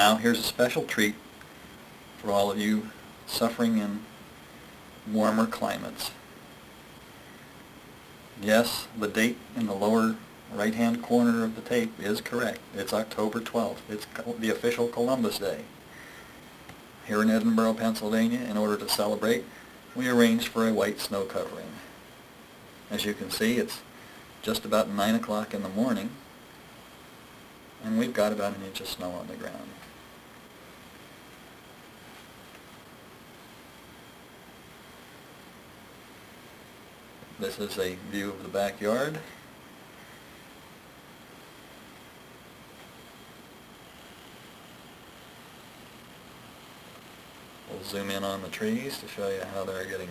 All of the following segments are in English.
Now here's a special treat for all of you suffering in warmer climates. Yes, the date in the lower right-hand corner of the tape is correct. It's October 12th. It's the official Columbus Day. Here in Edinburgh, Pennsylvania, in order to celebrate, we arranged for a white snow covering. As you can see, it's just about 9 o'clock in the morning, and we've got about 1 inch of snow on the ground. This is a view of the backyard. We'll zoom in on the trees to show you how they're getting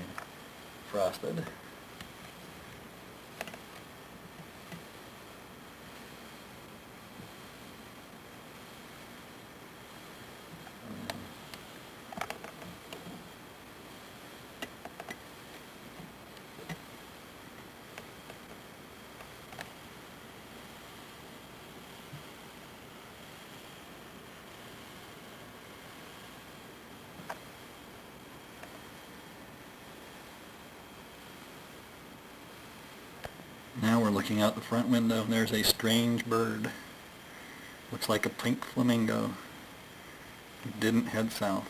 frosted. Now we're looking out the front window and there's a strange bird. Looks like a pink flamingo. It didn't head south.